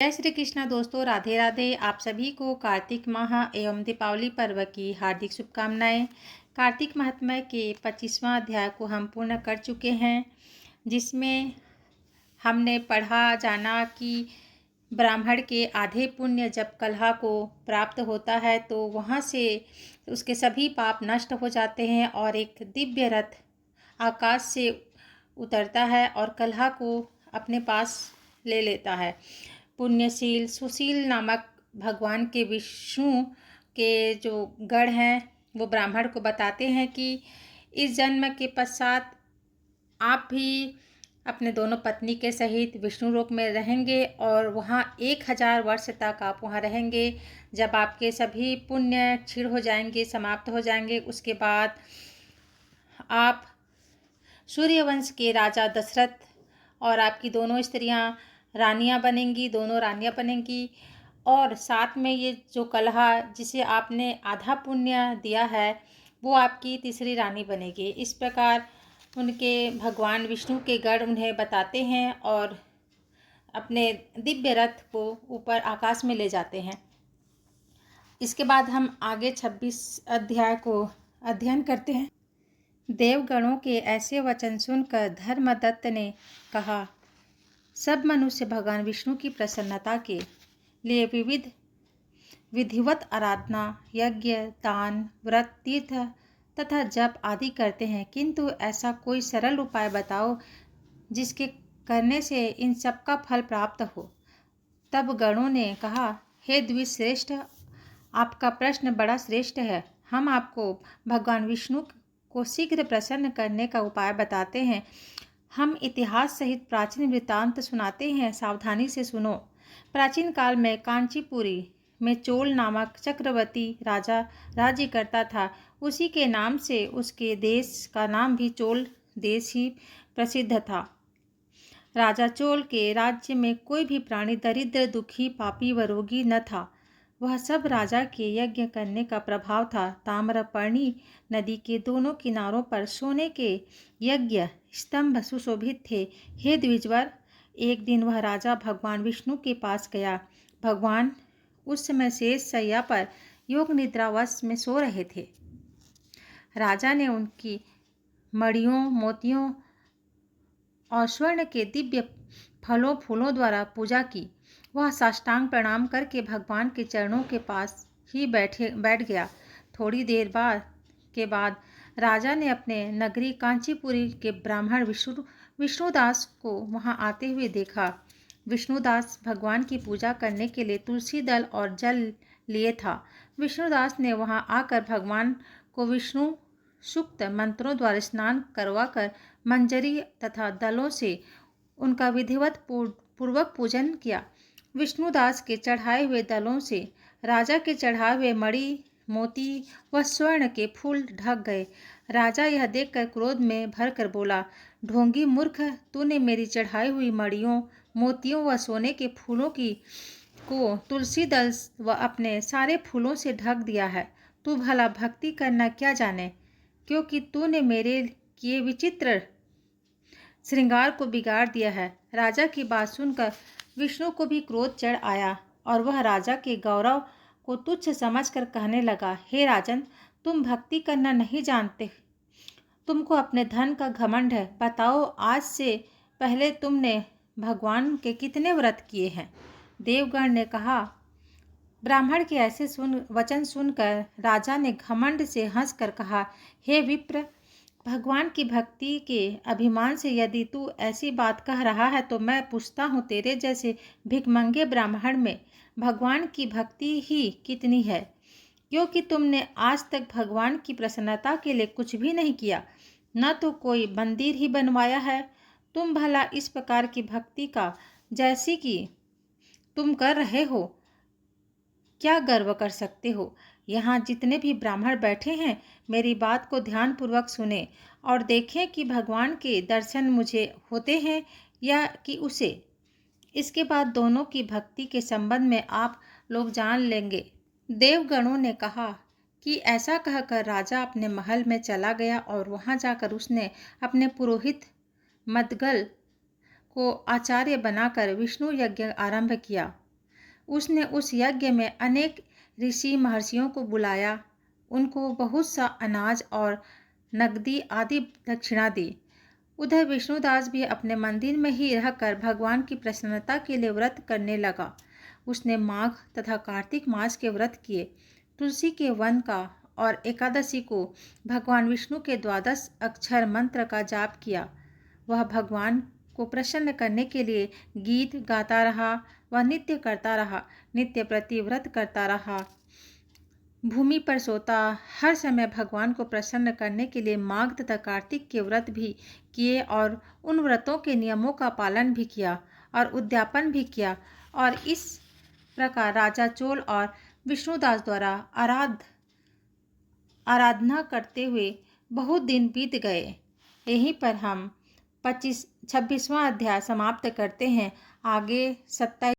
जय श्री कृष्णा दोस्तों, राधे राधे। आप सभी को कार्तिक माह एवं दीपावली पर्व की हार्दिक शुभकामनाएं। कार्तिक महात्म्य के 25वां अध्याय को हम पूर्ण कर चुके हैं, जिसमें हमने पढ़ा जाना कि ब्राह्मण के आधे पुण्य जब कलहा को प्राप्त होता है तो वहाँ से उसके सभी पाप नष्ट हो जाते हैं और एक दिव्य रथ आकाश से उतरता है और कलहा को अपने पास ले लेता है। पुण्यशील सुशील नामक भगवान के विष्णु के जो गढ़ हैं वो ब्राह्मण को बताते हैं कि इस जन्म के पश्चात आप भी अपने दोनों पत्नी के सहित विष्णु लोक में रहेंगे और वहाँ 1000 वर्ष तक आप वहाँ रहेंगे। जब आपके सभी पुण्य क्षीण हो जाएंगे, समाप्त हो जाएंगे, उसके बाद आप सूर्यवंश के राजा दशरथ और आपकी दोनों स्त्रियां रानियां बनेंगी, दोनों रानियां बनेंगी। और साथ में ये जो कलहा जिसे आपने आधा पुण्य दिया है वो आपकी तीसरी रानी बनेगी। इस प्रकार उनके भगवान विष्णु के गढ़ उन्हें बताते हैं और अपने दिव्य रथ को ऊपर आकाश में ले जाते हैं। इसके बाद हम आगे 26 अध्याय को अध्ययन करते हैं। देवगणों के ऐसे वचन सुनकर धर्मदत्त ने कहा, सब मनुष्य भगवान विष्णु की प्रसन्नता के लिए विविध विधिवत आराधना, यज्ञ, दान, व्रत, तीर्थ तथा जप आदि करते हैं, किंतु ऐसा कोई सरल उपाय बताओ जिसके करने से इन सब का फल प्राप्त हो। तब गणों ने कहा, हे द्विश्रेष्ठ, आपका प्रश्न बड़ा श्रेष्ठ है। हम आपको भगवान विष्णु को शीघ्र प्रसन्न करने का उपाय बताते हैं। हम इतिहास सहित प्राचीन वृत्तांत सुनाते हैं, सावधानी से सुनो। प्राचीन काल में कांचीपुरी में चोल नामक चक्रवर्ती राजा राज्य करता था। उसी के नाम से उसके देश का नाम भी चोल देश ही प्रसिद्ध था। राजा चोल के राज्य में कोई भी प्राणी दरिद्र, दुखी, पापी व रोगी न था। वह सब राजा के यज्ञ करने का प्रभाव था। ताम्रपर्णी नदी के दोनों किनारों पर सोने के यज्ञ स्तंभ सुशोभित थे। हे द्विजवर, एक दिन वह राजा भगवान विष्णु के पास गया। भगवान उस समय शेष शैया पर योग निद्रावश में सो रहे थे। राजा ने उनकी मणियों, मोतियों और स्वर्ण के दिव्य फलों फूलों द्वारा पूजा की। वह साष्टांग प्रणाम करके भगवान के चरणों के पास ही बैठ गया। थोड़ी देर बाद राजा ने अपने नगरी कांचीपुरी के ब्राह्मण विष्णुदास को वहां आते हुए देखा। विष्णुदास भगवान की पूजा करने के लिए तुलसी दल और जल लिए था। विष्णुदास ने वहां आकर भगवान को विष्णु सूक्त मंत्रों द्वारा स्नान करवाकर मंजरी तथा दलों से उनका विधिवत पूर्वक पूजन किया। विष्णुदास के चढ़ाए हुए दलों से राजा के चढ़ाए हुए मणि, मोती व स्वर्ण के फूल ढक गए। राजा यह देखकर क्रोध में भरकर बोला, ढोंगी मूर्ख, तूने मेरी चढ़ाई हुई मणियों, मोतियों व सोने के फूलों को तुलसी दल व अपने सारे फूलों से ढक दिया है। तू भला भक्ति करना क्या जाने, क्योंकि तूने मेरे किए विचित्र श्रृंगार को बिगाड़ दिया है। राजा की बात सुनकर विष्णु को भी क्रोध चढ़ आया और वह राजा के गौरव को तुच्छ समझकर कहने लगा, हे राजन, तुम भक्ति करना नहीं जानते, तुमको अपने धन का घमंड है। बताओ, आज से पहले तुमने भगवान के कितने व्रत किए हैं? देवगण ने कहा। ब्राह्मण के ऐसे वचन सुनकर राजा ने घमंड से हंसकर कहा, हे विप्र, भगवान की भक्ति के अभिमान से यदि तू ऐसी बात कह रहा है तो मैं पूछता हूँ, तेरे जैसे भिखमंगे ब्राह्मण में भगवान की भक्ति ही कितनी है, क्योंकि तुमने आज तक भगवान की प्रसन्नता के लिए कुछ भी नहीं किया, न तो कोई मंदिर ही बनवाया है। तुम भला इस प्रकार की भक्ति का जैसी कि तुम कर रहे हो क्या गर्व कर सकते हो? यहाँ जितने भी ब्राह्मण बैठे हैं, मेरी बात को ध्यानपूर्वक सुने और देखें कि भगवान के दर्शन मुझे होते हैं या कि उसे। इसके बाद दोनों की भक्ति के संबंध में आप लोग जान लेंगे। देवगणों ने कहा कि ऐसा कहकर राजा अपने महल में चला गया और वहां जाकर उसने अपने पुरोहित मदगल को आचार्य बनाकर विष्णु यज्ञ आरंभ किया। उसने उस यज्ञ में अनेक ऋषि महर्षियों को बुलाया, उनको बहुत सा अनाज और नकदी आदि दक्षिणा दी। उधर विष्णुदास भी अपने मंदिर में ही रहकर भगवान की प्रसन्नता के लिए व्रत करने लगा। उसने माघ तथा कार्तिक मास के व्रत किए, तुलसी के वन का और एकादशी को भगवान विष्णु के 12 अक्षर मंत्र का जाप किया। वह भगवान को प्रसन्न करने के लिए गीत गाता रहा, वह नित्य करता रहा, नित्य प्रति व्रत करता रहा, भूमि पर सोता, हर समय भगवान को प्रसन्न करने के लिए माघ तथा कार्तिक के व्रत भी किए और उन व्रतों के नियमों का पालन भी किया और उद्यापन भी किया। और इस प्रकार राजा चोल और विष्णुदास द्वारा आराधना करते हुए बहुत दिन बीत गए। यहीं पर हम 26वां अध्याय समाप्त करते हैं। आगे 27